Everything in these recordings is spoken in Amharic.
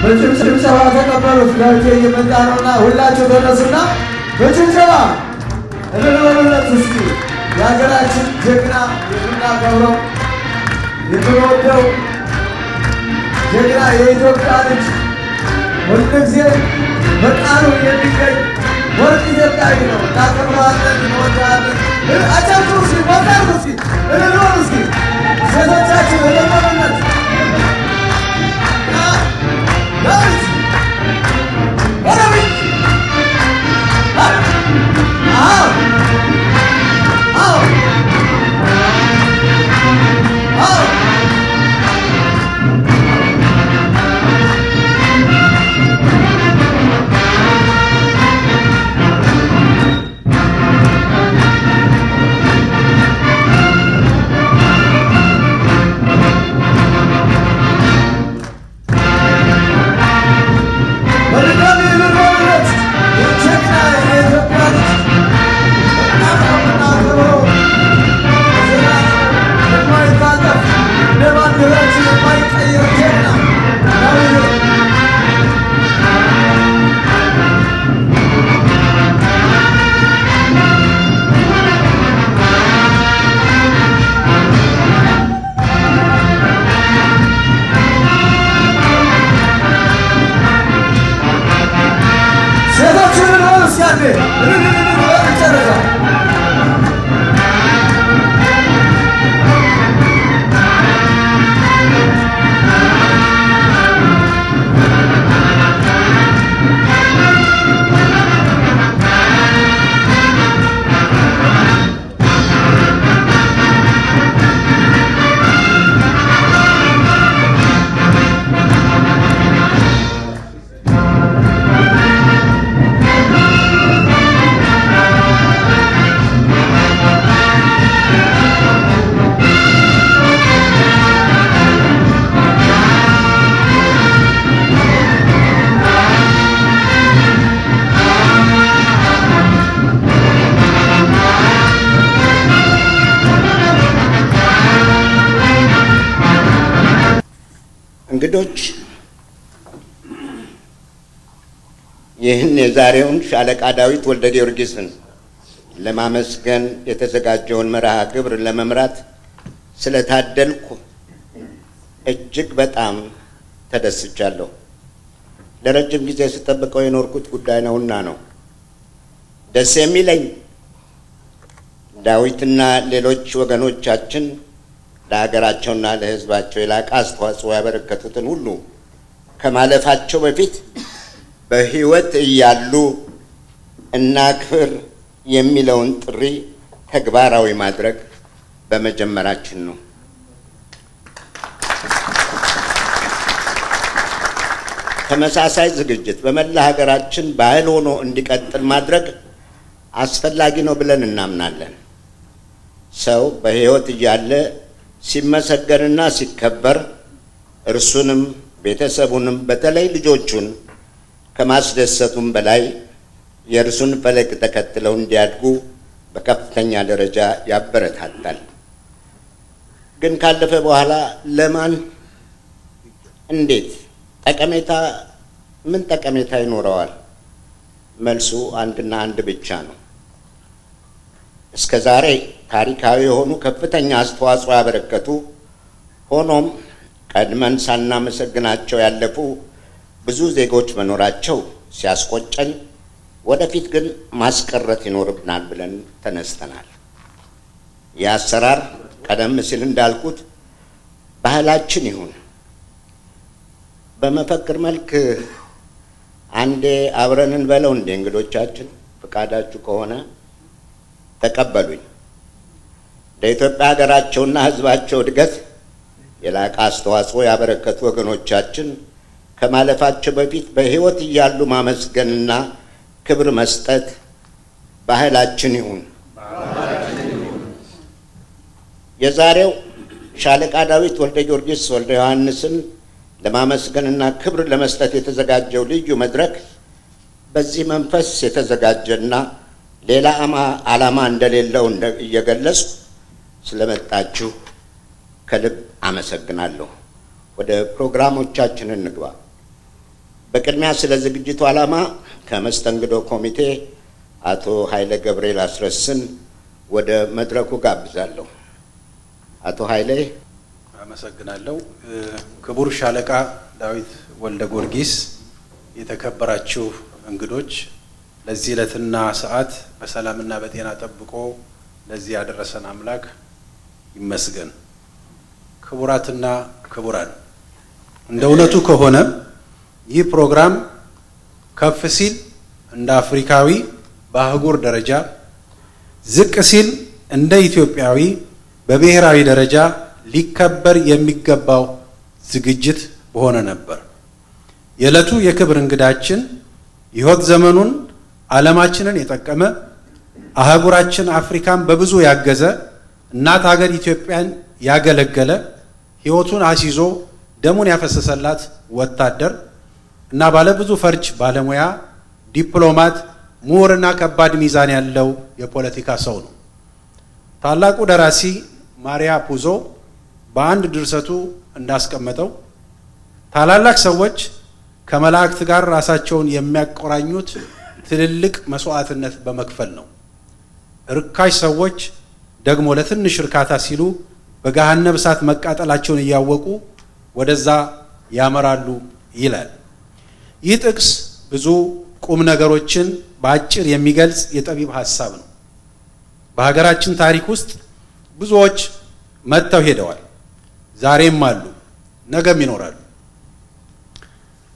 በጭብጨባ ተቀበሉት። ለእጄ እየመጣ ነውና ሁላችሁ ተነሱና በጭብጨባ እልልበሉለት እስኪ። የሀገራችን ጀግና የምናከብረው የምንወደው ጀግና የኢትዮጵያ ልጅ ሁልጊዜ በቃሉ የሚገኝ ወርቅ ኢትዮጵያዊ ነው። እናከብረዋለን፣ እንወደዋለን። አጨብጭቡ እስኪ፣ ሞቅ አድርጉ እስኪ፣ እልል በሉ እስኪ። ሴቶቻችን እልልበሉለት። እንግዶች ይህን የዛሬውን ሻለቃ ዳዊት ወልደ ጊዮርጊስን ለማመስገን የተዘጋጀውን መርሃ ግብር ለመምራት ስለታደልኩ እጅግ በጣም ተደስቻለሁ። ለረጅም ጊዜ ስጠብቀው የኖርኩት ጉዳይ ነውና ነው። ደስ የሚለኝ ዳዊትና ሌሎች ወገኖቻችን ለሀገራቸውና ለሕዝባቸው የላቀ አስተዋጽኦ ያበረከቱትን ሁሉ ከማለፋቸው በፊት በሕይወት እያሉ እናክብር የሚለውን ጥሪ ተግባራዊ ማድረግ በመጀመራችን ነው። ተመሳሳይ ዝግጅት በመላ ሀገራችን ባህል ሆኖ እንዲቀጥል ማድረግ አስፈላጊ ነው ብለን እናምናለን። ሰው በሕይወት እያለ ሲመሰገንና ሲከበር እርሱንም ቤተሰቡንም በተለይ ልጆቹን ከማስደሰቱም በላይ የእርሱን ፈለግ ተከትለው እንዲያድጉ በከፍተኛ ደረጃ ያበረታታል። ግን ካለፈ በኋላ ለማን እንዴት ምን ጠቀሜታ ይኖረዋል? መልሱ አንድና አንድ ብቻ ነው። እስከ ዛሬ ታሪካዊ የሆኑ ከፍተኛ አስተዋጽኦ ያበረከቱ ሆኖም ቀድመን ሳናመሰግናቸው ያለፉ ብዙ ዜጎች መኖራቸው ሲያስቆጨን፣ ወደፊት ግን ማስቀረት ይኖርብናል ብለን ተነስተናል። የአሰራር ቀደም ሲል እንዳልኩት ባህላችን ይሁን። በመፈክር መልክ አንዴ አብረን እንበለው እንደ እንግዶቻችን ፍቃዳችሁ ከሆነ ተቀበሉኝ። ለኢትዮጵያ ሀገራቸውና ሕዝባቸው እድገት የላቀ አስተዋጽኦ ያበረከቱ ወገኖቻችን ከማለፋቸው በፊት በሕይወት እያሉ ማመስገንና ክብር መስጠት ባህላችን ይሁን። የዛሬው ሻለቃ ዳዊት ወልደ ጊዮርጊስ ወልደ ዮሐንስን ለማመስገንና ክብር ለመስጠት የተዘጋጀው ልዩ መድረክ በዚህ መንፈስ የተዘጋጀና ሌላ ዓላማ እንደሌለው እየገለጽኩ ስለመጣችሁ ከልብ አመሰግናለሁ። ወደ ፕሮግራሞቻችን እንግባ። በቅድሚያ ስለ ዝግጅቱ ዓላማ ከመስተንግዶ ኮሚቴ አቶ ኃይለ ገብርኤል አስረስን ወደ መድረኩ ጋብዛለሁ። አቶ ኃይሌ። አመሰግናለሁ። ክቡር ሻለቃ ዳዊት ወልደ ጊዮርጊስ፣ የተከበራችሁ እንግዶች፣ ለዚህ ዕለትና ሰዓት በሰላምና በጤና ጠብቆ ለዚህ ያደረሰን አምላክ ይመስገን። ክቡራትና ክቡራን፣ እንደ እውነቱ ከሆነ ይህ ፕሮግራም ከፍ ሲል እንደ አፍሪካዊ በአህጉር ደረጃ፣ ዝቅ ሲል እንደ ኢትዮጵያዊ በብሔራዊ ደረጃ ሊከበር የሚገባው ዝግጅት በሆነ ነበር። የዕለቱ የክብር እንግዳችን የሕይወት ዘመኑን ዓለማችንን የጠቀመ አህጉራችን አፍሪካን በብዙ ያገዘ እናት ሀገር ኢትዮጵያን ያገለገለ ሕይወቱን አሲዞ ደሙን ያፈሰሰላት ወታደር እና ባለብዙ ፈርጅ ባለሙያ ዲፕሎማት፣ ምሁርና ከባድ ሚዛን ያለው የፖለቲካ ሰው ነው። ታላቁ ደራሲ ማሪያ ፑዞ በአንድ ድርሰቱ እንዳስቀመጠው ታላላቅ ሰዎች ከመላእክት ጋር ራሳቸውን የሚያቆራኙት ትልልቅ መስዋዕትነት በመክፈል ነው። ርካሽ ሰዎች ደግሞ ለትንሽ እርካታ ሲሉ በገሃነመ እሳት መቃጠላቸውን እያወቁ ወደዛ ያመራሉ ይላል። ይህ ጥቅስ ብዙ ቁም ነገሮችን በአጭር የሚገልጽ የጠቢብ ሐሳብ ነው። በሀገራችን ታሪክ ውስጥ ብዙዎች መጥተው ሄደዋል። ዛሬም አሉ፣ ነገም ይኖራሉ።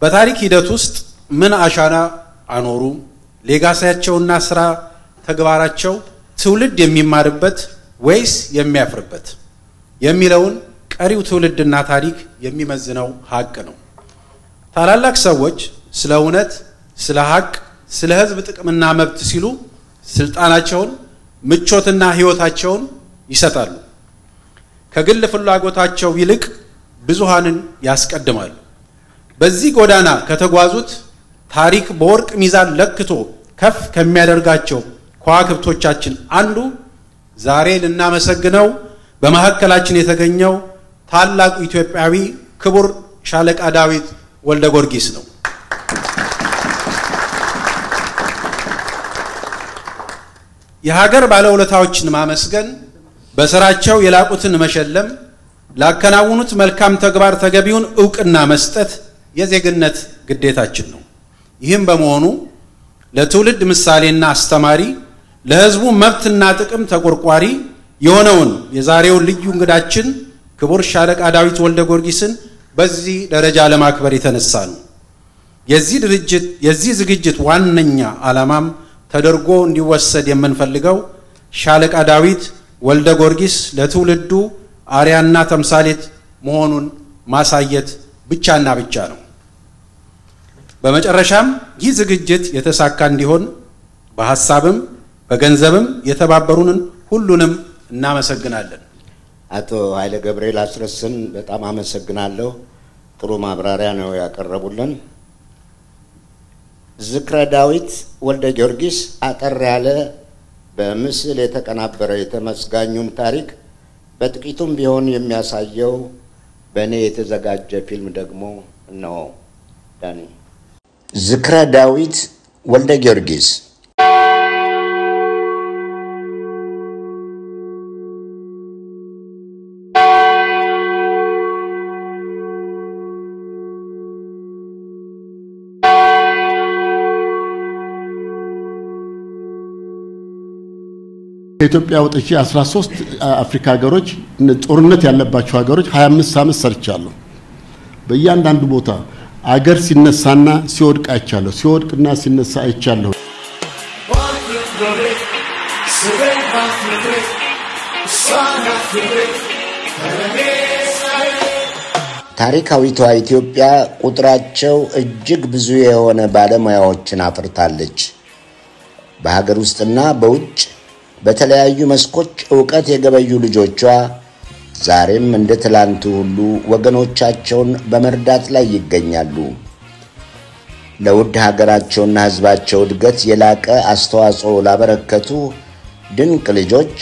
በታሪክ ሂደት ውስጥ ምን አሻራ አኖሩ? ሌጋሲያቸውና ስራ ተግባራቸው ትውልድ የሚማርበት ወይስ የሚያፍርበት የሚለውን ቀሪው ትውልድና ታሪክ የሚመዝነው ሀቅ ነው። ታላላቅ ሰዎች ስለ እውነት፣ ስለ ሀቅ፣ ስለ ሕዝብ ጥቅምና መብት ሲሉ ስልጣናቸውን፣ ምቾትና ሕይወታቸውን ይሰጣሉ። ከግል ፍላጎታቸው ይልቅ ብዙሃንን ያስቀድማሉ። በዚህ ጎዳና ከተጓዙት ታሪክ በወርቅ ሚዛን ለክቶ ከፍ ከሚያደርጋቸው ከዋክብቶቻችን አንዱ ዛሬ ልናመሰግነው በመሐከላችን የተገኘው ታላቁ ኢትዮጵያዊ ክቡር ሻለቃ ዳዊት ወልደ ጊዮርጊስ ነው። የሀገር ባለውለታዎችን ማመስገን፣ በስራቸው የላቁትን መሸለም፣ ላከናወኑት መልካም ተግባር ተገቢውን ዕውቅና መስጠት የዜግነት ግዴታችን ነው። ይህም በመሆኑ ለትውልድ ምሳሌና አስተማሪ፣ ለሕዝቡ መብትና ጥቅም ተቆርቋሪ የሆነውን የዛሬውን ልዩ እንግዳችን ክቡር ሻለቃ ዳዊት ወልደ ጊዮርጊስን በዚህ ደረጃ ለማክበር የተነሳ ነው። የዚህ ዝግጅት ዋነኛ ዓላማም ተደርጎ እንዲወሰድ የምንፈልገው ሻለቃ ዳዊት ወልደ ጊዮርጊስ ለትውልዱ አርያና ተምሳሌት መሆኑን ማሳየት ብቻና ብቻ ነው። በመጨረሻም ይህ ዝግጅት የተሳካ እንዲሆን በሐሳብም በገንዘብም የተባበሩንን ሁሉንም እናመሰግናለን። አቶ ኃይለ ገብርኤል አስረስን በጣም አመሰግናለሁ። ጥሩ ማብራሪያ ነው ያቀረቡልን። ዝክረ ዳዊት ወልደ ጊዮርጊስ አጠር ያለ በምስል የተቀናበረ የተመስጋኙን ታሪክ በጥቂቱም ቢሆን የሚያሳየው በእኔ የተዘጋጀ ፊልም ደግሞ ነው። ዳኒ። ዝክረ ዳዊት ወልደ ጊዮርጊስ ኢትዮጵያ ወጥቼ 13 አፍሪካ ሀገሮች ጦርነት ያለባቸው ሀገሮች 25 ዓመት ሰርቻለሁ። በእያንዳንዱ ቦታ አገር ሲነሳና ሲወድቅ አይቻለሁ፣ ሲወድቅና ሲነሳ አይቻለሁ። ታሪካዊቷ ኢትዮጵያ ቁጥራቸው እጅግ ብዙ የሆነ ባለሙያዎችን አፍርታለች። በሀገር ውስጥና በውጭ በተለያዩ መስኮች ዕውቀት የገበዩ ልጆቿ ዛሬም እንደ ትላንቱ ሁሉ ወገኖቻቸውን በመርዳት ላይ ይገኛሉ። ለውድ ሀገራቸውና ሕዝባቸው እድገት የላቀ አስተዋጽኦ ላበረከቱ ድንቅ ልጆች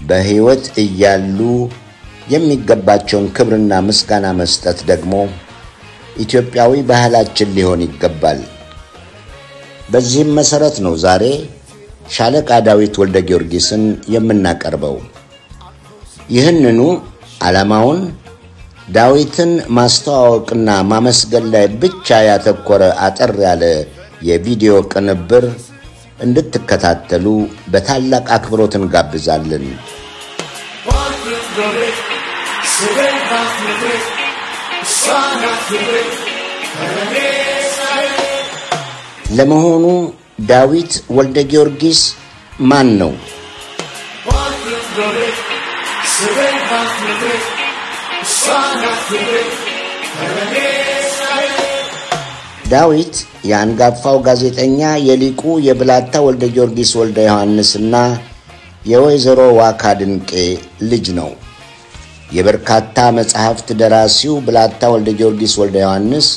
በሕይወት እያሉ የሚገባቸውን ክብርና ምስጋና መስጠት ደግሞ ኢትዮጵያዊ ባህላችን ሊሆን ይገባል። በዚህም መሰረት ነው ዛሬ ሻለቃ ዳዊት ወልደ ጊዮርጊስን የምናቀርበው። ይህንኑ ዓላማውን ዳዊትን ማስተዋወቅና ማመስገን ላይ ብቻ ያተኮረ አጠር ያለ የቪዲዮ ቅንብር እንድትከታተሉ በታላቅ አክብሮት እንጋብዛለን። ለመሆኑ ዳዊት ወልደ ጊዮርጊስ ማን ነው? ዳዊት የአንጋፋው ጋዜጠኛ የሊቁ የብላታ ወልደ ጊዮርጊስ ወልደ ዮሐንስና የወይዘሮ ዋካ ድንቄ ልጅ ነው። የበርካታ መጽሐፍት ደራሲው ብላታ ወልደ ጊዮርጊስ ወልደ ዮሐንስ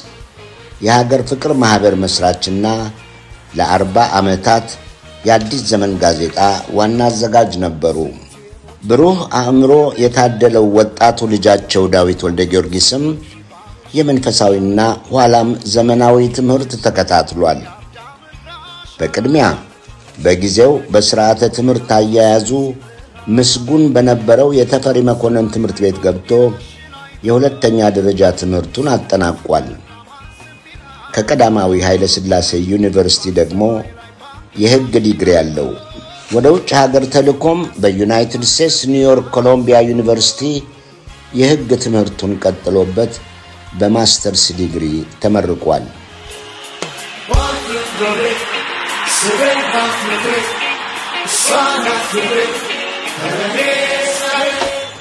የሀገር ፍቅር ማህበር መስራችና ለ40 ዓመታት የአዲስ ዘመን ጋዜጣ ዋና አዘጋጅ ነበሩ። ብሩህ አእምሮ የታደለው ወጣቱ ልጃቸው ዳዊት ወልደ ጊዮርጊስም የመንፈሳዊና ኋላም ዘመናዊ ትምህርት ተከታትሏል። በቅድሚያ በጊዜው በስርዓተ ትምህርት አያያዙ ምስጉን በነበረው የተፈሪ መኮንን ትምህርት ቤት ገብቶ የሁለተኛ ደረጃ ትምህርቱን አጠናቋል። ከቀዳማዊ ኃይለ ሥላሴ ዩኒቨርሲቲ ደግሞ የሕግ ዲግሪ ያለው። ወደ ውጭ ሀገር ተልኮም በዩናይትድ ስቴትስ ኒውዮርክ ኮሎምቢያ ዩኒቨርሲቲ የሕግ ትምህርቱን ቀጥሎበት በማስተርስ ዲግሪ ተመርቋል።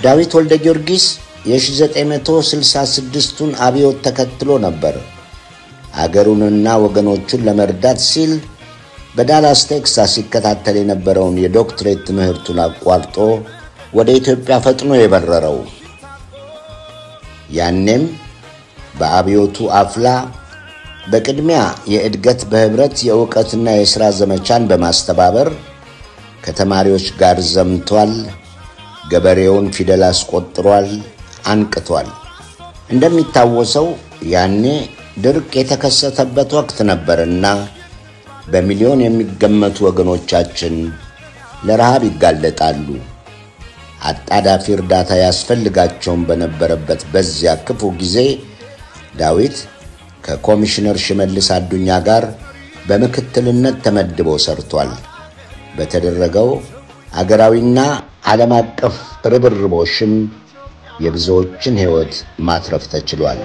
ዳዊት ወልደ ጊዮርጊስ የ1966ቱን አብዮት ተከትሎ ነበር አገሩንና ወገኖቹን ለመርዳት ሲል በዳላስ ቴክሳስ ሲከታተል የነበረውን የዶክትሬት ትምህርቱን አቋርጦ ወደ ኢትዮጵያ ፈጥኖ የበረረው። ያኔም በአብዮቱ አፍላ በቅድሚያ የእድገት በህብረት የዕውቀትና የሥራ ዘመቻን በማስተባበር ከተማሪዎች ጋር ዘምቷል። ገበሬውን ፊደል አስቆጥሯል፣ አንቅቷል። እንደሚታወሰው ያኔ ድርቅ የተከሰተበት ወቅት ነበርና በሚሊዮን የሚገመቱ ወገኖቻችን ለረሃብ ይጋለጣሉ። አጣዳፊ እርዳታ ያስፈልጋቸውን በነበረበት በዚያ ክፉ ጊዜ ዳዊት ከኮሚሽነር ሽመልስ አዱኛ ጋር በምክትልነት ተመድቦ ሰርቷል። በተደረገው አገራዊና ዓለም አቀፍ ርብርቦሽም የብዙዎችን ሕይወት ማትረፍ ተችሏል።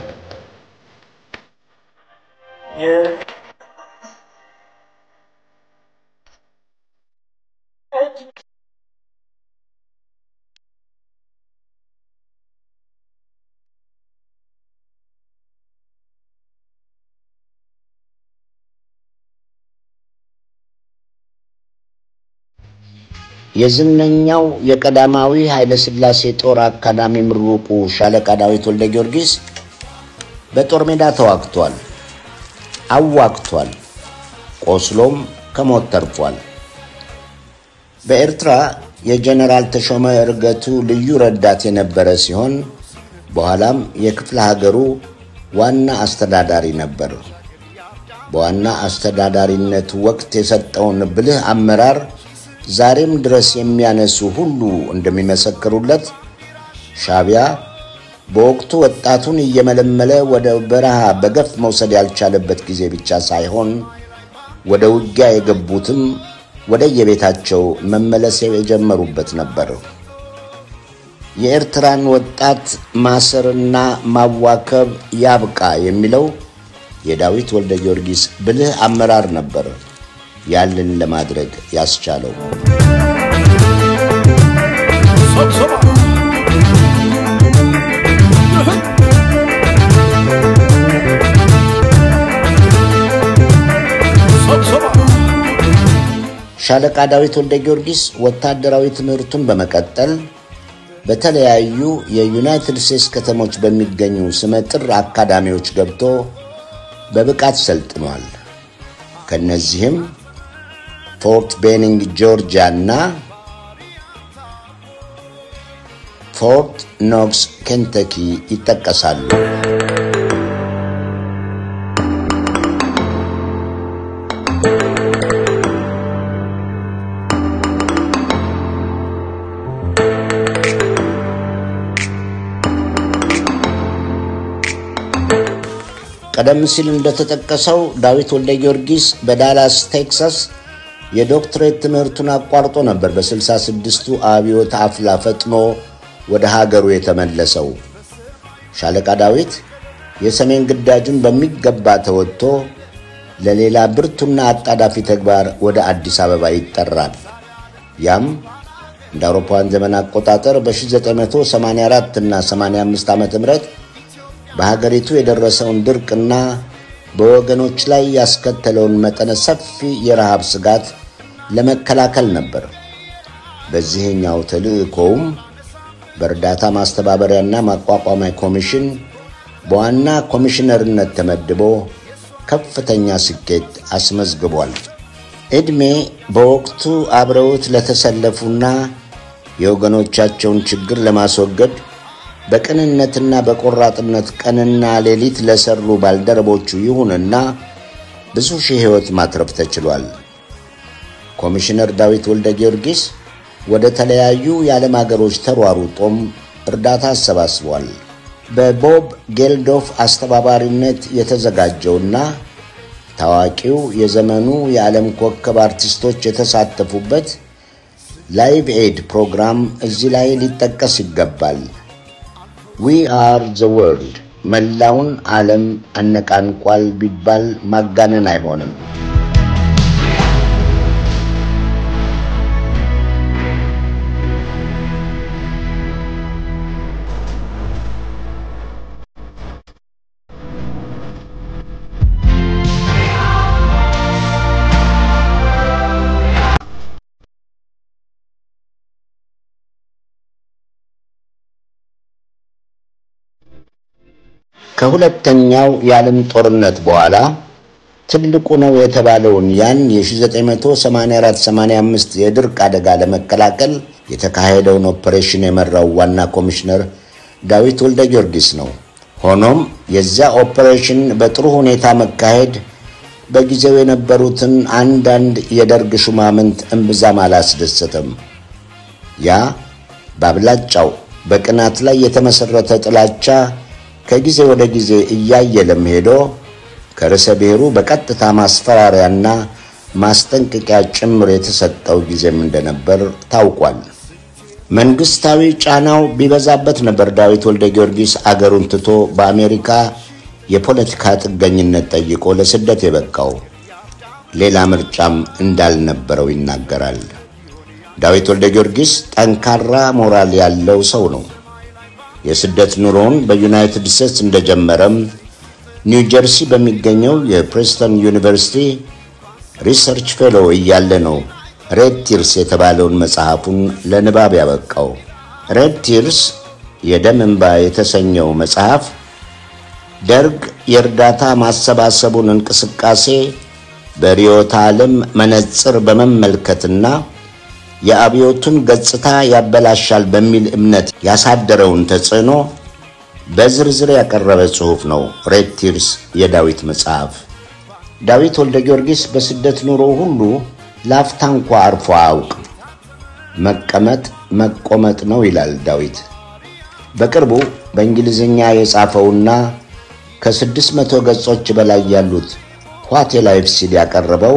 የዝነኛው የቀዳማዊ ኃይለ ሥላሴ ጦር አካዳሚ ምሩቁ ሻለቃ ዳዊት ወልደ ጊዮርጊስ በጦር ሜዳ ተዋግቷል፣ አዋግቷል፣ ቆስሎም ከሞት ተርፏል። በኤርትራ የጀነራል ተሾመ እርገቱ ልዩ ረዳት የነበረ ሲሆን በኋላም የክፍለ ሀገሩ ዋና አስተዳዳሪ ነበር። በዋና አስተዳዳሪነቱ ወቅት የሰጠውን ብልህ አመራር ዛሬም ድረስ የሚያነሱ ሁሉ እንደሚመሰክሩለት ሻቢያ በወቅቱ ወጣቱን እየመለመለ ወደ በረሃ በገፍ መውሰድ ያልቻለበት ጊዜ ብቻ ሳይሆን ወደ ውጊያ የገቡትም ወደ የቤታቸው መመለስ የጀመሩበት ነበር። የኤርትራን ወጣት ማሰርና ማዋከብ ያብቃ የሚለው የዳዊት ወልደ ጊዮርጊስ ብልህ አመራር ነበር ያንን ለማድረግ ያስቻለው። ሻለቃ ዳዊት ወልደ ጊዮርጊስ ወታደራዊ ትምህርቱን በመቀጠል በተለያዩ የዩናይትድ ስቴትስ ከተሞች በሚገኙ ስመጥር አካዳሚዎች ገብቶ በብቃት ሰልጥኗል። ከነዚህም ፎርት ቤኒንግ ጆርጂያ እና ፎርት ኖክስ ኬንታኪ ይጠቀሳሉ። ቀደም ሲል እንደተጠቀሰው ዳዊት ወልደ ጊዮርጊስ በዳላስ ቴክሳስ የዶክትሬት ትምህርቱን አቋርጦ ነበር በ66ቱ አብዮት አፍላ ፈጥኖ ወደ ሀገሩ የተመለሰው። ሻለቃ ዳዊት የሰሜን ግዳጁን በሚገባ ተወጥቶ ለሌላ ብርቱና አጣዳፊ ተግባር ወደ አዲስ አበባ ይጠራል። ያም እንደ አውሮፓውያን ዘመን አቆጣጠር በ1984 እና 85 ዓመተ ምህረት በሀገሪቱ የደረሰውን ድርቅና በወገኖች ላይ ያስከተለውን መጠነ ሰፊ የረሃብ ስጋት ለመከላከል ነበር። በዚህኛው ተልእኮውም በእርዳታ ማስተባበሪያና ማቋቋሚያ ኮሚሽን በዋና ኮሚሽነርነት ተመድቦ ከፍተኛ ስኬት አስመዝግቧል። እድሜ በወቅቱ አብረውት ለተሰለፉና የወገኖቻቸውን ችግር ለማስወገድ በቅንነትና በቆራጥነት ቀንና ሌሊት ለሰሩ ባልደረቦቹ ይሁንና ብዙ ሺህ ሕይወት ማትረፍ ተችሏል። ኮሚሽነር ዳዊት ወልደ ጊዮርጊስ ወደ ተለያዩ የዓለም ሀገሮች ተሯሩጦም እርዳታ አሰባስቧል። በቦብ ጌልዶፍ አስተባባሪነት የተዘጋጀውና ታዋቂው የዘመኑ የዓለም ኮከብ አርቲስቶች የተሳተፉበት ላይቭ ኤድ ፕሮግራም እዚህ ላይ ሊጠቀስ ይገባል። We are the world መላውን ዓለም አነቃንቋል ቢባል ማጋነን አይሆንም። ከሁለተኛው የዓለም ጦርነት በኋላ ትልቁ ነው የተባለውን ያን የ1984-85 የድርቅ አደጋ ለመከላከል የተካሄደውን ኦፕሬሽን የመራው ዋና ኮሚሽነር ዳዊት ወልደ ጊዮርጊስ ነው። ሆኖም የዚያ ኦፕሬሽን በጥሩ ሁኔታ መካሄድ በጊዜው የነበሩትን አንዳንድ የደርግ ሹማምንት እምብዛም አላስደሰተም። ያ በአብላጫው በቅናት ላይ የተመሰረተ ጥላቻ ከጊዜ ወደ ጊዜ እያየለም ሄዶ ከርዕሰ ብሔሩ በቀጥታ ማስፈራሪያና ማስጠንቀቂያ ጭምር የተሰጠው ጊዜም እንደነበር ታውቋል። መንግስታዊ ጫናው ቢበዛበት ነበር ዳዊት ወልደ ጊዮርጊስ አገሩን ትቶ በአሜሪካ የፖለቲካ ጥገኝነት ጠይቆ ለስደት የበቃው። ሌላ ምርጫም እንዳልነበረው ይናገራል። ዳዊት ወልደ ጊዮርጊስ ጠንካራ ሞራል ያለው ሰው ነው። የስደት ኑሮውን በዩናይትድ ስቴትስ እንደጀመረም ኒው ጀርሲ በሚገኘው የፕሪንስተን ዩኒቨርሲቲ ሪሰርች ፌሎ እያለ ነው ሬድ ቲርስ የተባለውን መጽሐፉን ለንባብ ያበቃው። ሬድ ቲርስ የደም እንባ የተሰኘው መጽሐፍ ደርግ የእርዳታ ማሰባሰቡን እንቅስቃሴ በርዕዮተ ዓለም መነጽር በመመልከትና የአብዮቱን ገጽታ ያበላሻል በሚል እምነት ያሳደረውን ተጽዕኖ በዝርዝር ያቀረበ ጽሑፍ ነው ሬድ ቲርስ የዳዊት መጽሐፍ። ዳዊት ወልደ ጊዮርጊስ በስደት ኑሮ ሁሉ ላፍታ እንኳ አርፎ አያውቅም። መቀመጥ መቆመጥ ነው ይላል ዳዊት። በቅርቡ በእንግሊዝኛ የጻፈውና ከ600 ገጾች በላይ ያሉት ዋት ኤ ላይፍ ሲል ያቀረበው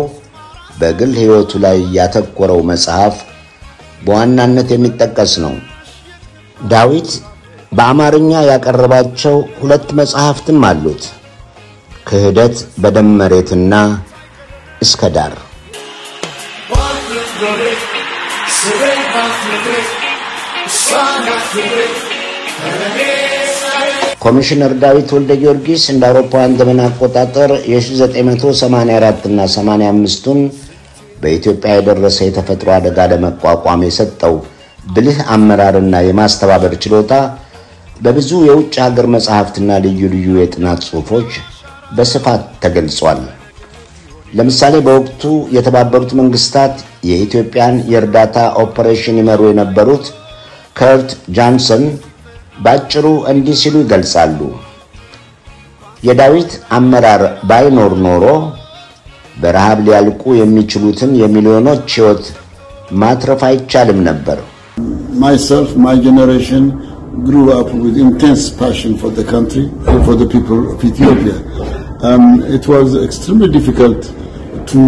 በግል ሕይወቱ ላይ ያተኮረው መጽሐፍ በዋናነት የሚጠቀስ ነው። ዳዊት በአማርኛ ያቀረባቸው 2 መጽሐፍትም አሉት። ክህደት በደም መሬትና እስከ ዳር። ኮሚሽነር ዳዊት ወልደ ጊዮርጊስ እንደ አውሮፓውያን ዘመን አቆጣጠር የ1984 እና 85ቱን በኢትዮጵያ የደረሰ የተፈጥሮ አደጋ ለመቋቋም የሰጠው ብልህ አመራርና የማስተባበር ችሎታ በብዙ የውጭ ሀገር መጽሐፍትና ልዩ ልዩ የጥናት ጽሑፎች በስፋት ተገልጿል። ለምሳሌ በወቅቱ የተባበሩት መንግስታት የኢትዮጵያን የእርዳታ ኦፕሬሽን ይመሩ የነበሩት ከርት ጃንሰን ባጭሩ እንዲህ ሲሉ ይገልጻሉ። የዳዊት አመራር ባይኖር ኖሮ በረሃብ ሊያልቁ የሚችሉትን የሚሊዮኖች ሕይወት ማትረፍ አይቻልም ነበር። Myself, my generation grew up with intense passion for the country and for the people of Ethiopia. It was extremely difficult to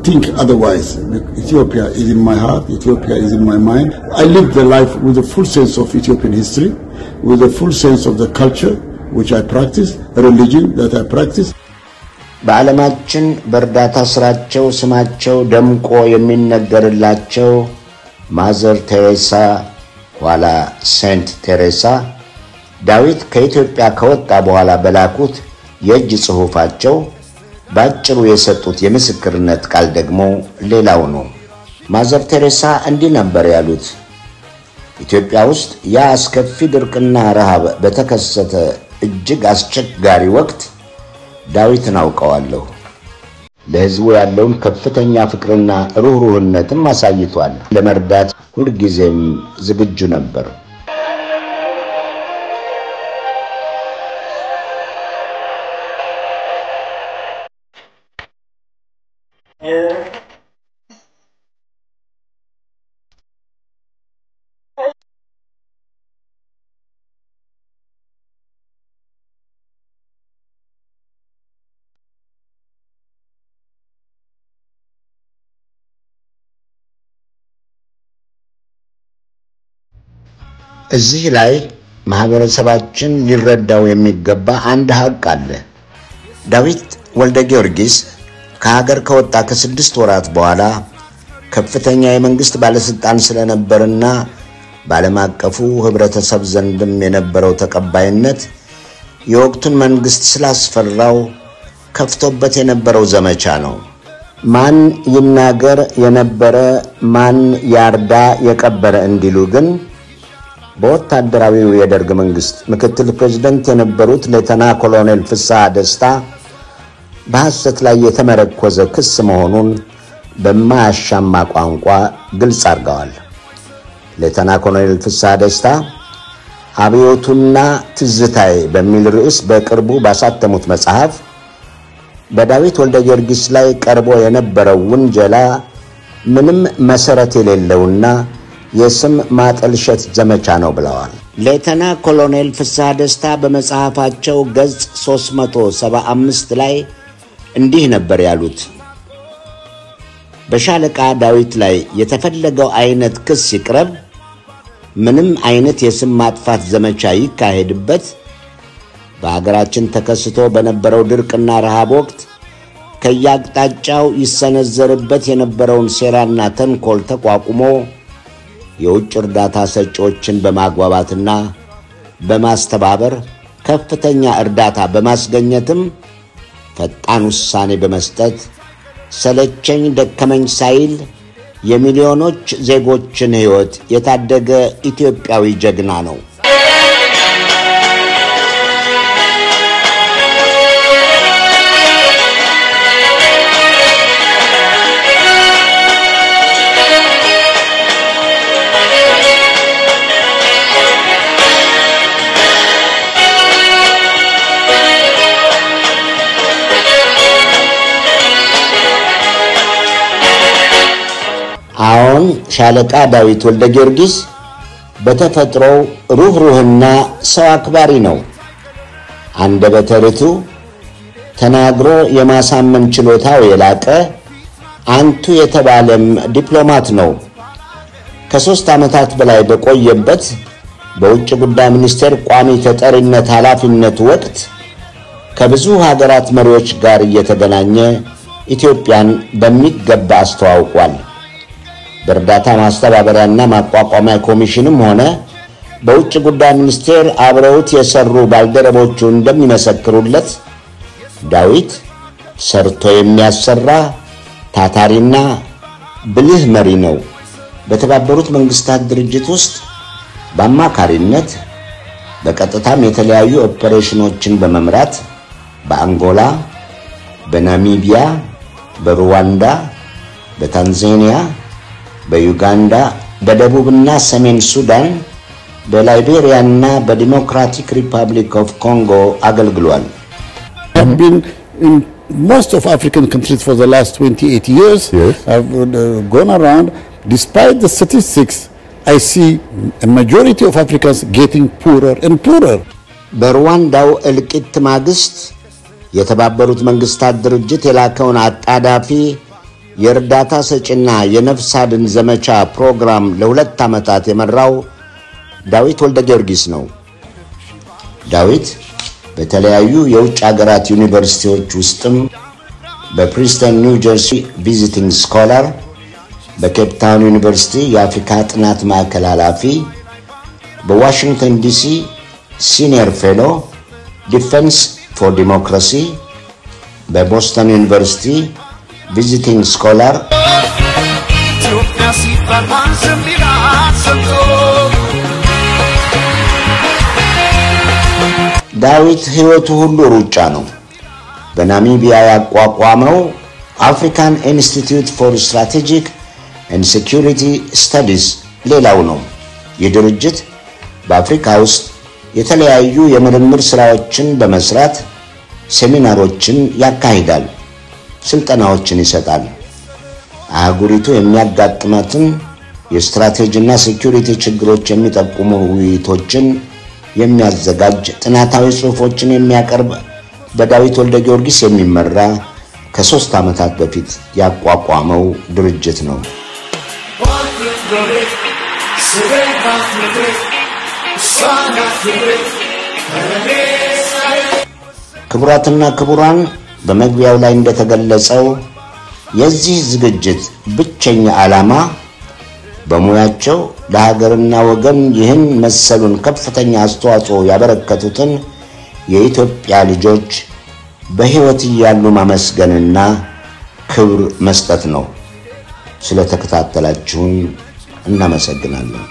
think otherwise. Ethiopia is in my heart, Ethiopia is in my mind. I lived the life with a full sense of Ethiopian history, with a full sense of the culture which I practice, a religion that I practice. በዓለማችን በእርዳታ ስራቸው ስማቸው ደምቆ የሚነገርላቸው ማዘር ቴሬሳ ኋላ ሴንት ቴሬሳ ዳዊት ከኢትዮጵያ ከወጣ በኋላ በላኩት የእጅ ጽሑፋቸው ባጭሩ የሰጡት የምስክርነት ቃል ደግሞ ሌላው ነው። ማዘር ቴሬሳ እንዲህ ነበር ያሉት። ኢትዮጵያ ውስጥ ያ አስከፊ ድርቅና ረሃብ በተከሰተ እጅግ አስቸጋሪ ወቅት ዳዊትን አውቀዋለሁ። ለሕዝቡ ያለውን ከፍተኛ ፍቅርና ሩህሩህነትም አሳይቷል። ለመርዳት ሁልጊዜም ዝግጁ ነበር። እዚህ ላይ ማህበረሰባችን ሊረዳው የሚገባ አንድ ሀቅ አለ። ዳዊት ወልደ ጊዮርጊስ ከሀገር ከወጣ ከ6 ወራት በኋላ ከፍተኛ የመንግስት ባለስልጣን ስለነበርና በዓለም አቀፉ ህብረተሰብ ዘንድም የነበረው ተቀባይነት የወቅቱን መንግስት ስላስፈራው ከፍቶበት የነበረው ዘመቻ ነው። ማን ይናገር የነበረ ማን ያርዳ የቀበረ እንዲሉ ግን በወታደራዊው የደርግ መንግስት ምክትል ፕሬዝዳንት የነበሩት ሌተና ኮሎኔል ፍስሐ ደስታ በሐሰት ላይ የተመረኮዘ ክስ መሆኑን በማያሻማ ቋንቋ ግልጽ አድርገዋል። ሌተና ኮሎኔል ፍስሐ ደስታ አብዮቱና ትዝታዬ በሚል ርዕስ በቅርቡ ባሳተሙት መጽሐፍ በዳዊት ወልደ ጊዮርጊስ ላይ ቀርቦ የነበረው ውንጀላ ምንም መሰረት የሌለውና የስም ማጠልሸት ዘመቻ ነው ብለዋል። ሌተና ኮሎኔል ፍስሐ ደስታ በመጽሐፋቸው ገጽ 375 ላይ እንዲህ ነበር ያሉት። በሻለቃ ዳዊት ላይ የተፈለገው አይነት ክስ ይቅረብ፣ ምንም አይነት የስም ማጥፋት ዘመቻ ይካሄድበት፣ በአገራችን ተከስቶ በነበረው ድርቅና ረሃብ ወቅት ከያቅጣጫው ይሰነዘርበት የነበረውን ሴራና ተንኮል ተቋቁሞ የውጭ እርዳታ ሰጪዎችን በማግባባትና በማስተባበር ከፍተኛ እርዳታ በማስገኘትም ፈጣን ውሳኔ በመስጠት ሰለቸኝ ደከመኝ ሳይል የሚሊዮኖች ዜጎችን ሕይወት የታደገ ኢትዮጵያዊ ጀግና ነው። አሁን ሻለቃ ዳዊት ወልደ ጊዮርጊስ በተፈጥሮ ሩህሩህና ሰው አክባሪ ነው። አንደበተ ርቱዕ ተናግሮ የማሳመን ችሎታው የላቀ አንቱ የተባለም ዲፕሎማት ነው። ከ3 ዓመታት በላይ በቆየበት በውጭ ጉዳይ ሚኒስቴር ቋሚ ተጠሪነት ኃላፊነት ወቅት ከብዙ ሀገራት መሪዎች ጋር እየተገናኘ ኢትዮጵያን በሚገባ አስተዋውቋል። በእርዳታ ማስተባበሪያና ማቋቋሚያ ኮሚሽንም ሆነ በውጭ ጉዳይ ሚኒስቴር አብረውት የሰሩ ባልደረቦቹ እንደሚመሰክሩለት ዳዊት ሰርቶ የሚያሰራ ታታሪና ብልህ መሪ ነው። በተባበሩት መንግስታት ድርጅት ውስጥ በአማካሪነት በቀጥታም የተለያዩ ኦፕሬሽኖችን በመምራት በአንጎላ፣ በናሚቢያ፣ በሩዋንዳ፣ በታንዛኒያ፣ በዩጋንዳ፣ በደቡብና ሰሜን ሱዳን፣ በላይቤሪያና በዲሞክራቲክ ሪፐብሊክ ኦፍ ኮንጎ አገልግሏል። I've been in most of African countries for the last 28 years. Yes. I've gone around. Despite the statistics, I see a majority of Africans getting poorer and poorer. በሩዋንዳው እልቂት ማግስት የተባበሩት መንግስታት ድርጅት የላከውን አጣዳፊ የእርዳታ ሰጪና የነፍስ አድን ዘመቻ ፕሮግራም ለ2 ዓመታት የመራው ዳዊት ወልደ ጊዮርጊስ ነው። ዳዊት በተለያዩ የውጭ ሀገራት ዩኒቨርሲቲዎች ውስጥም በፕሪንስተን ኒው ጀርሲ ቪዚቲንግ ስኮላር፣ በኬፕ ታውን ዩኒቨርሲቲ የአፍሪካ ጥናት ማዕከል ኃላፊ፣ በዋሽንግተን ዲሲ ሲኒየር ፌሎ ዲፌንስ ፎር ዲሞክራሲ፣ በቦስተን ዩኒቨርሲቲ ቪዚቲንግ ስኮላር ዳዊት ህይወቱ ሁሉ ሩጫ ነው። በናሚቢያ ያቋቋመው አፍሪካን ኢንስቲትዩት ፎር ስትራቴጂክ ኤንድ ሴኩሪቲ ስታዲስ ሌላው ነው። ይህ ድርጅት በአፍሪካ ውስጥ የተለያዩ የምርምር ስራዎችን በመስራት ሴሚናሮችን ያካሂዳል፣ ስልጠናዎችን ይሰጣል። አህጉሪቱ የሚያጋጥማትን የስትራቴጂና ሴኩሪቲ ችግሮች የሚጠቁሙ ውይይቶችን የሚያዘጋጅ ጥናታዊ ጽሑፎችን የሚያቀርብ በዳዊት ወልደ ጊዮርጊስ የሚመራ ከ3 ዓመታት በፊት ያቋቋመው ድርጅት ነው። ክቡራትና ክቡራን፣ በመግቢያው ላይ እንደተገለጸው የዚህ ዝግጅት ብቸኛ ዓላማ በሙያቸው ለሀገርና ወገን ይህን መሰሉን ከፍተኛ አስተዋጽኦ ያበረከቱትን የኢትዮጵያ ልጆች በህይወት ያሉ ማመስገንና ክብር መስጠት ነው። ስለተከታተላችሁን እናመሰግናለን።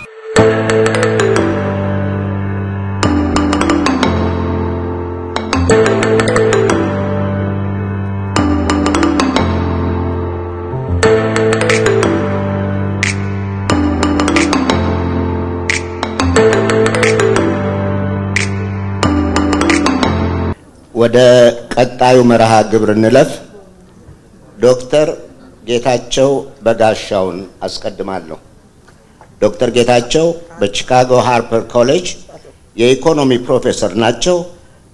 ወደ ቀጣዩ መርሃ ግብር እንለፍ። ዶክተር ጌታቸው በጋሻውን አስቀድማለሁ። ዶክተር ጌታቸው በቺካጎ ሃርፐር ኮሌጅ የኢኮኖሚ ፕሮፌሰር ናቸው።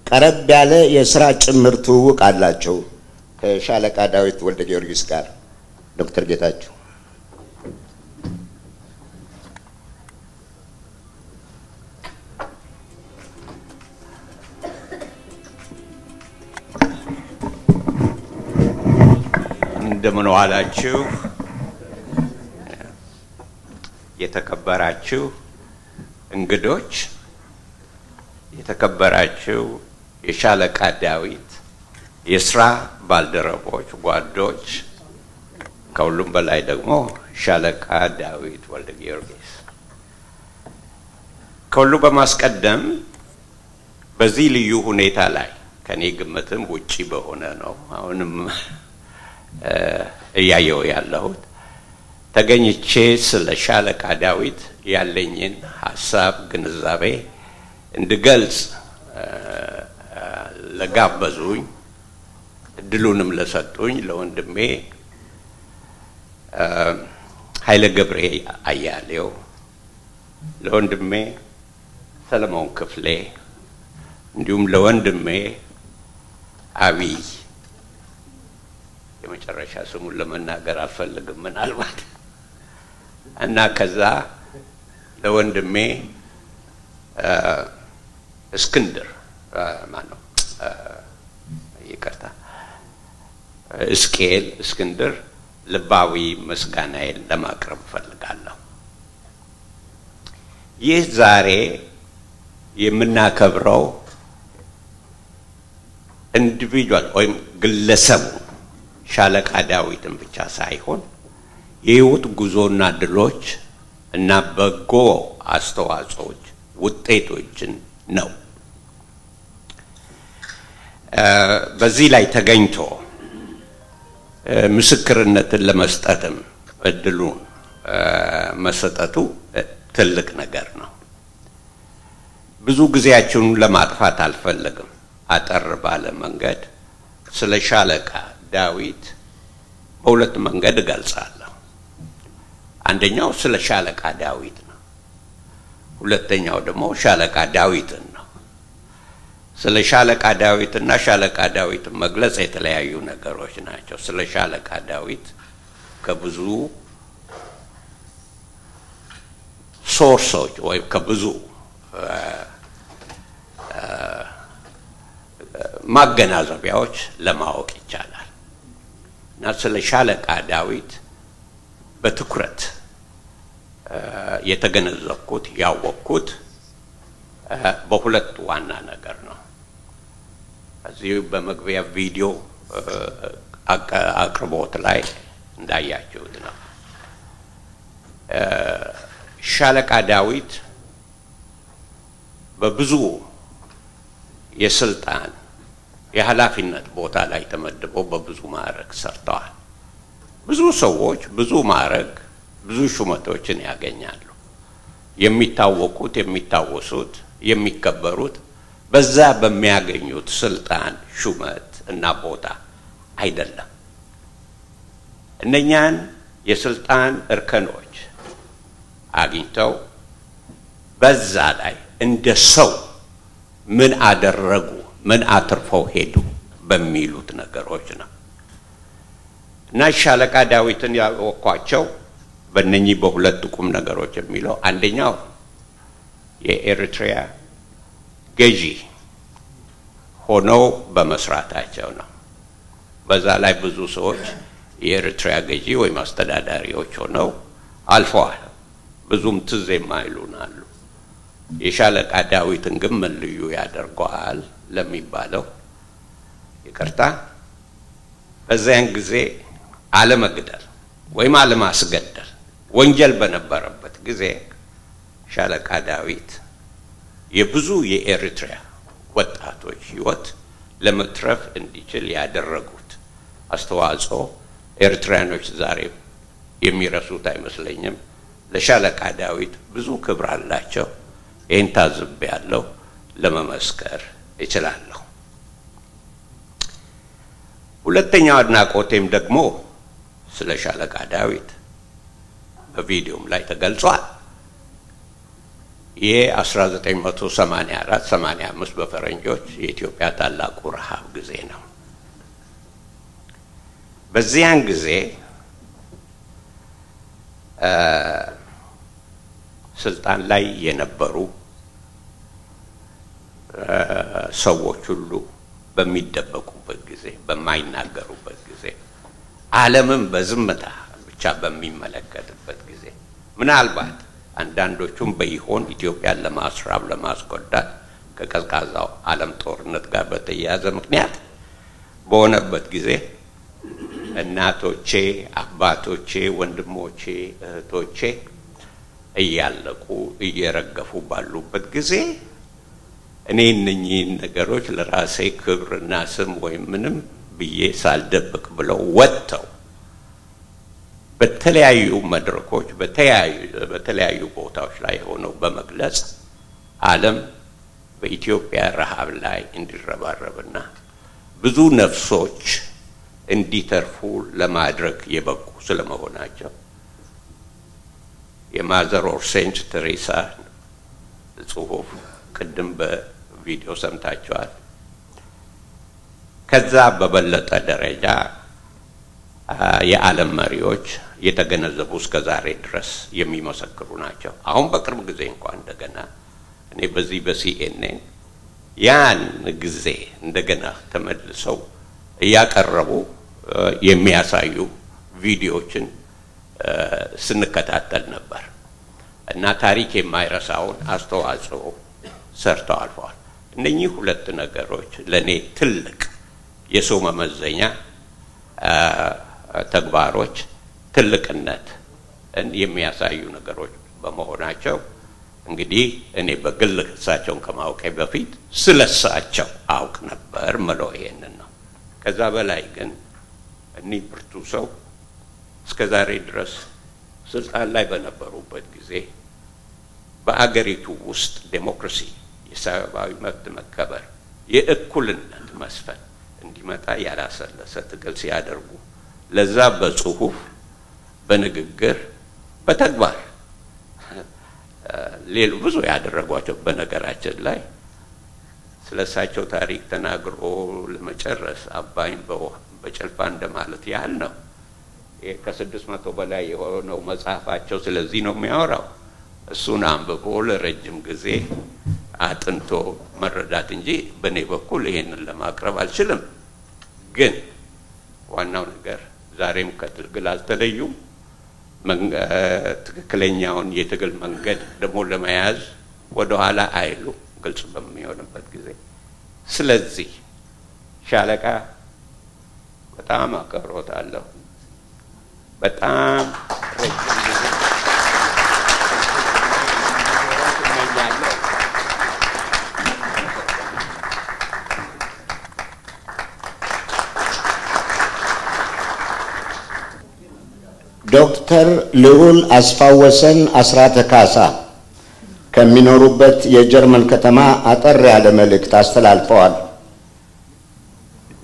ቀረብ ያለ የሥራ ጭምር ትውውቅ አላቸው ከሻለቃ ዳዊት ወልደ ጊዮርጊስ ጋር። ዶክተር ጌታቸው እንደምን ዋላችሁ? የተከበራችሁ እንግዶች፣ የተከበራችሁ የሻለቃ ዳዊት የሥራ ባልደረቦች፣ ጓዶች፣ ከሁሉም በላይ ደግሞ ሻለቃ ዳዊት ወልደ ጊዮርጊስ፣ ከሁሉ በማስቀደም በዚህ ልዩ ሁኔታ ላይ ከኔ ግምትም ውጪ በሆነ ነው አሁንም እያየው ያለሁት ተገኝቼ ስለ ሻለቃ ዳዊት ያለኝን ሐሳብ ግንዛቤ እንድገልጽ ለጋበዙኝ እድሉንም ለሰጡኝ ለወንድሜ ኃይለ ገብሬ አያሌው፣ ለወንድሜ ሰለሞን ክፍሌ፣ እንዲሁም ለወንድሜ አብይ የመጨረሻ ስሙን ለመናገር አልፈልግም ምናልባት እና ከዛ ለወንድሜ እስክንድር ማነው ይቅርታ እስክንድር ልባዊ ምስጋናዬን ለማቅረብ ፈልጋለሁ። ይህ ዛሬ የምናከብረው ኢንዲቪጁዋል ወይም ግለሰቡ ሻለቃ ዳዊትን ብቻ ሳይሆን የህይወት ጉዞና ድሎች እና በጎ አስተዋጽኦች ውጤቶችን ነው። በዚህ ላይ ተገኝቶ ምስክርነትን ለመስጠትም እድሉን መሰጠቱ ትልቅ ነገር ነው። ብዙ ጊዜያችሁን ለማጥፋት አልፈልግም። አጠር ባለ መንገድ ስለ ሻለቃ ዳዊት በሁለት መንገድ እገልጻለሁ። አንደኛው ስለ ሻለቃ ዳዊት ነው። ሁለተኛው ደግሞ ሻለቃ ዳዊትን ነው። ስለ ሻለቃ ዳዊትና ሻለቃ ዳዊት መግለጽ የተለያዩ ነገሮች ናቸው። ስለ ሻለቃ ዳዊት ከብዙ ሶርሶች ወይ ከብዙ ማገናዘቢያዎች ለማወቅ ይቻላል እና ስለ ሻለቃ ዳዊት በትኩረት የተገነዘብኩት ያወቅኩት በሁለት ዋና ነገር ነው። እዚህ በመግቢያ ቪዲዮ አቅርቦት ላይ እንዳያችሁት ነው። ሻለቃ ዳዊት በብዙ የስልጣን የኃላፊነት ቦታ ላይ ተመድበው በብዙ ማዕረግ ሰርተዋል። ብዙ ሰዎች ብዙ ማዕረግ ብዙ ሹመቶችን ያገኛሉ። የሚታወቁት የሚታወሱት የሚከበሩት በዛ በሚያገኙት ስልጣን ሹመት እና ቦታ አይደለም። እነኛን የስልጣን እርከኖች አግኝተው በዛ ላይ እንደ ሰው ምን አደረጉ ምን አትርፈው ሄዱ በሚሉት ነገሮች ነው እና ሻለቃ ዳዊትን ያወቋቸው በእነኚህ በሁለት ቁም ነገሮች የሚለው አንደኛው የኤርትሪያ ገዢ ሆነው በመስራታቸው ነው። በዛ ላይ ብዙ ሰዎች የኤርትሪያ ገዢ ወይም አስተዳዳሪዎች ሆነው አልፈዋል። ብዙም ትዝ የማይሉን አሉ። የሻለቃ ዳዊትን ግን ምን ልዩ ያደርገዋል ለሚባለው ይቅርታ በዚያን ጊዜ አለመግደል ወይም አለማስገደል ወንጀል በነበረበት ጊዜ ሻለቃ ዳዊት የብዙ የኤርትሪያ ወጣቶች ህይወት ለመትረፍ እንዲችል ያደረጉት አስተዋጽኦ ኤርትራኖች ዛሬ የሚረሱት አይመስለኝም። ለሻለቃ ዳዊት ብዙ ክብር አላቸው። ይህን ታዝቤያለሁ፣ ለመመስከር እችላለሁ። ሁለተኛው አድናቆቴም ደግሞ ስለ ሻለቃ ዳዊት በቪዲዮም ላይ ተገልጿል። የ1984-85 በፈረንጆች የኢትዮጵያ ታላቁ ረሃብ ጊዜ ነው። በዚያን ጊዜ ስልጣን ላይ የነበሩ ሰዎች ሁሉ በሚደበቁበት ጊዜ በማይናገሩበት ጊዜ ዓለምን በዝምታ ብቻ በሚመለከትበት ጊዜ ምናልባት አንዳንዶቹም በይሆን ኢትዮጵያን ለማስራብ ለማስቆዳት ከቀዝቃዛው ዓለም ጦርነት ጋር በተያያዘ ምክንያት በሆነበት ጊዜ እናቶቼ አባቶቼ ወንድሞቼ እህቶቼ እያለቁ እየረገፉ ባሉበት ጊዜ እኔ እነኚህን ነገሮች ለራሴ ክብርና ስም ወይም ምንም ብዬ ሳልደብቅ ወጥተው በተለያዩ መድረኮች በተለያዩ ቦታዎች ላይ ሆነው በመግለጽ ዓለም በኢትዮጵያ ረሃብ ላይ እንዲረባረብና ብዙ ነፍሶች እንዲተርፉ ለማድረግ የበቁ ስለመሆናቸው የማዘር ኦፍ ሴንት ቴሬሳ ጽሑፍ ቅድም በቪዲዮ ሰምታችኋል። ከዛ በበለጠ ደረጃ የዓለም መሪዎች የተገነዘቡ እስከ ዛሬ ድረስ የሚመሰክሩ ናቸው። አሁን በቅርብ ጊዜ እንኳን እንደገና እኔ በዚህ በሲኤንኤን ያን ጊዜ እንደገና ተመልሰው እያቀረቡ የሚያሳዩ ቪዲዮዎችን ስንከታተል ነበር እና ታሪክ የማይረሳውን አስተዋጽኦ ሰርተው አልፈዋል። እነኚህ ሁለት ነገሮች ለኔ ትልቅ የሰው መመዘኛ ተግባሮች ትልቅነት የሚያሳዩ ነገሮች በመሆናቸው እንግዲህ እኔ በግል እሳቸውን ከማወቄ በፊት ስለሳቸው አውቅ ነበር ምለው ይሄንን ነው። ከዛ በላይ ግን እኒህ ብርቱ ሰው እስከ ዛሬ ድረስ ስልጣን ላይ በነበሩበት ጊዜ በአገሪቱ ውስጥ ዴሞክራሲ የሰብአዊ መብት መከበር የእኩልነት መስፈን እንዲመጣ ያላሰለሰ ትግል ሲያደርጉ ለዛ በጽሁፍ በንግግር በተግባር ሌሉ ብዙ ያደረጓቸው በነገራችን ላይ ስለሳቸው ታሪክ ተናግሮ ለመጨረስ አባይን በጨልፋ እንደማለት ያህል ነው። ከ600 በላይ የሆነው መጽሐፋቸው ስለዚህ ነው የሚያወራው። እሱን አንብቦ ለረጅም ጊዜ አጥንቶ መረዳት እንጂ በኔ በኩል ይሄንን ለማቅረብ አልችልም። ግን ዋናው ነገር ዛሬም ከትግል አልተለዩም። ትክክለኛውን የትግል መንገድ ደግሞ ለመያዝ ወደ ኋላ አይሉ ግልጽ በሚሆንበት ጊዜ። ስለዚህ ሻለቃ በጣም አከብሮታለሁ። በጣም ረጅም ጊዜ እመኛለሁ። ዶክተር ልዑል አስፋወሰን አስራተ ካሳ ከሚኖሩበት የጀርመን ከተማ አጠር ያለ መልእክት አስተላልፈዋል።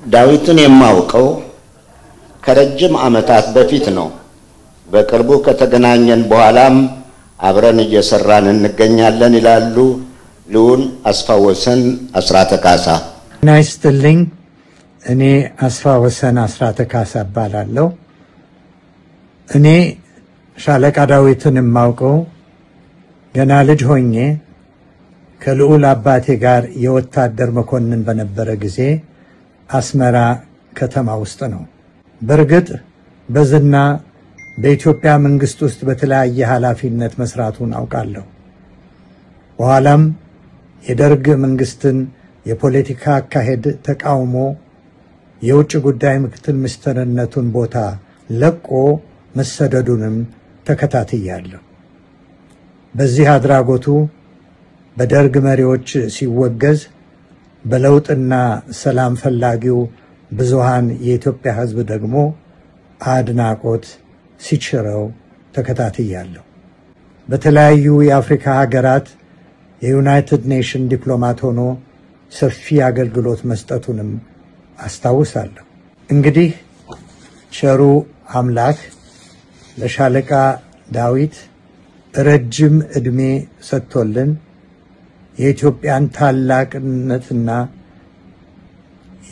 ዳዊትን የማውቀው ከረጅም ዓመታት በፊት ነው። በቅርቡ ከተገናኘን በኋላም አብረን እየሰራን እንገኛለን ይላሉ ልዑል አስፋወሰን አስራተ ካሳ። ናይስትልኝ እኔ አስፋወሰን አስራተ ካሳ እባላለሁ። እኔ ሻለቃ ዳዊትን የማውቀው ገና ልጅ ሆኜ ከልዑል አባቴ ጋር የወታደር መኮንን በነበረ ጊዜ አስመራ ከተማ ውስጥ ነው። በርግጥ በዝና በኢትዮጵያ መንግስት ውስጥ በተለያየ ኃላፊነት መስራቱን አውቃለሁ። በኋላም የደርግ መንግስትን የፖለቲካ አካሄድ ተቃውሞ የውጭ ጉዳይ ምክትል ሚኒስትርነቱን ቦታ ለቆ መሰደዱንም ተከታትያለሁ። በዚህ አድራጎቱ በደርግ መሪዎች ሲወገዝ በለውጥና ሰላም ፈላጊው ብዙሃን የኢትዮጵያ ሕዝብ ደግሞ አድናቆት ሲችረው ተከታትያለሁ። በተለያዩ የአፍሪካ ሀገራት የዩናይትድ ኔሽን ዲፕሎማት ሆኖ ሰፊ አገልግሎት መስጠቱንም አስታውሳለሁ። እንግዲህ ቸሩ አምላክ ለሻለቃ ዳዊት ረጅም ዕድሜ ሰጥቶልን የኢትዮጵያን ታላቅነትና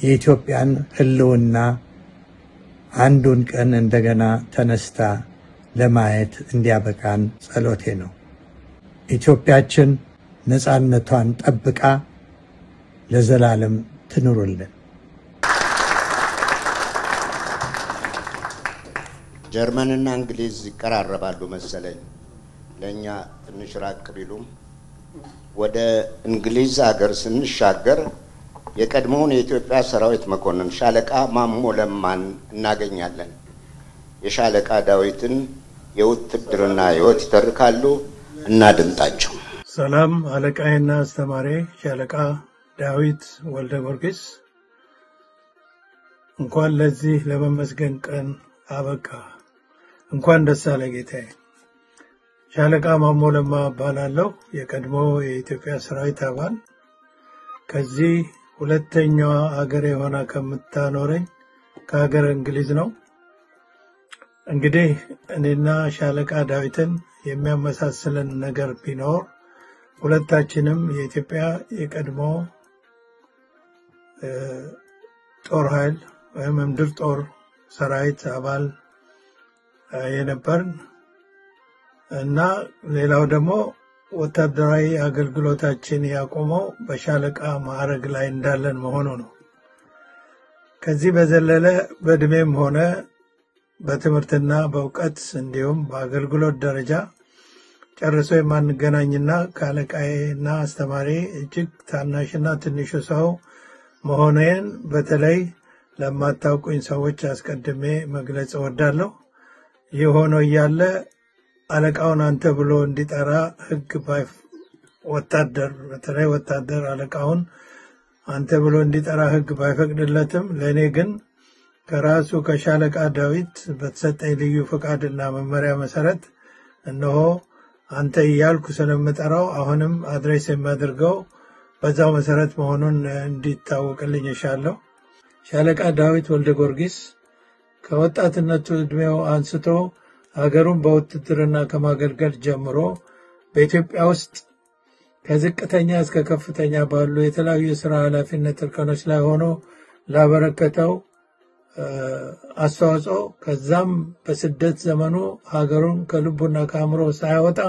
የኢትዮጵያን ህልውና አንዱን ቀን እንደገና ተነስታ ለማየት እንዲያበቃን ጸሎቴ ነው። ኢትዮጵያችን ነፃነቷን ጠብቃ ለዘላለም ትኑርልን። ጀርመንና እንግሊዝ ይቀራረባሉ መሰለኝ። ለኛ ትንሽ ራቅ ቢሉም ወደ እንግሊዝ ሀገር ስንሻገር የቀድሞውን የኢትዮጵያ ሰራዊት መኮንን ሻለቃ ማሞ ለማን እናገኛለን። የሻለቃ ዳዊትን የውትድርና ህይወት ይተርካሉ። እናድምጣቸው። ሰላም አለቃዬና አስተማሪ ሻለቃ ዳዊት ወልደ ጊዮርጊስ፣ እንኳን ለዚህ ለመመስገን ቀን አበቃ። እንኳን ደስ አለ ጌታዬ። ሻለቃ ማሞ ለማ እባላለሁ። የቀድሞ የኢትዮጵያ ሰራዊት አባል። ከዚህ ሁለተኛዋ ሀገር የሆነ ከምታኖረኝ ከሀገር እንግሊዝ ነው። እንግዲህ እኔና ሻለቃ ዳዊትን የሚያመሳስለን ነገር ቢኖር ሁለታችንም የኢትዮጵያ የቀድሞ ጦር ኃይል ወይም ምድር ጦር ሰራዊት አባል የነበርን እና ሌላው ደግሞ ወታደራዊ አገልግሎታችን ያቆመው በሻለቃ ማዕረግ ላይ እንዳለን መሆኑ ነው። ከዚህ በዘለለ በእድሜም ሆነ በትምህርትና በእውቀት እንዲሁም በአገልግሎት ደረጃ ጨርሶ የማንገናኝና ከአለቃዬና አስተማሪ እጅግ ታናሽና ትንሹ ሰው መሆኔን በተለይ ለማታውቁኝ ሰዎች አስቀድሜ መግለጽ እወዳለሁ። ይህ ሆኖ እያለ አለቃውን አንተ ብሎ እንዲጠራ ሕግ ወታደር በተለይ ወታደር አለቃውን አንተ ብሎ እንዲጠራ ሕግ ባይፈቅድለትም ለእኔ ግን ከራሱ ከሻለቃ ዳዊት በተሰጠኝ ልዩ ፈቃድና መመሪያ መሰረት እነሆ አንተ እያልኩ ስለምጠራው አሁንም አድሬስ የማደርገው በዛው መሰረት መሆኑን እንዲታወቅልኝ እሻለሁ። ሻለቃ ዳዊት ወልደ ጊዮርጊስ ከወጣትነቱ ዕድሜው አንስቶ ሀገሩን በውትድርና ከማገልገል ጀምሮ በኢትዮጵያ ውስጥ ከዝቅተኛ እስከ ከፍተኛ ባሉ የተለያዩ የሥራ ኃላፊነት እርከኖች ላይ ሆኖ ላበረከተው አስተዋጽኦ ከዛም በስደት ዘመኑ ሀገሩን ከልቡና ከአእምሮ ሳያወጣ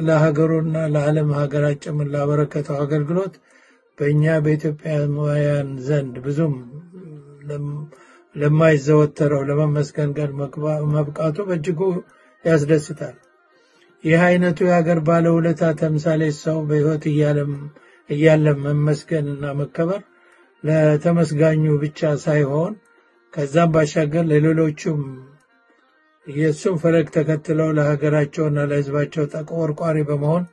ለሀገሩና ለዓለም ሀገራት ጭምር ላበረከተው አገልግሎት በእኛ በኢትዮጵያውያን ዘንድ ብዙም ለማይዘወተረው ለመመስገን ጋር መብቃቱ በእጅጉ ያስደስታል። ይህ አይነቱ የሀገር ባለውለታ ተምሳሌ ሰው በሕይወት እያለም መመስገንና መከበር ለተመስጋኙ ብቻ ሳይሆን ከዛም ባሻገር ለሌሎቹም የእሱን ፈለግ ተከትለው ለሀገራቸውና ለሕዝባቸው ተቆርቋሪ በመሆን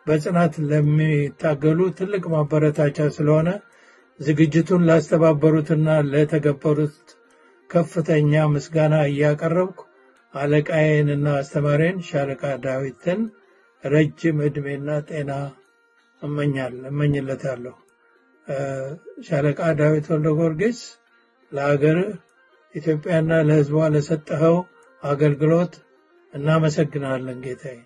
በጽናት ለሚታገሉ ትልቅ ማበረታቻ ስለሆነ ዝግጅቱን ላስተባበሩትና ለተገበሩት ከፍተኛ ምስጋና እያቀረብኩ አለቃዬንና አስተማሪን ሻለቃ ዳዊትን ረጅም ዕድሜና ጤና እመኝለታለሁ። ሻለቃ ዳዊት ወልደ ጊዮርጊስ ለሀገር ኢትዮጵያና ለሕዝቧ ለሰጠኸው አገልግሎት እናመሰግናለን ጌታዬ።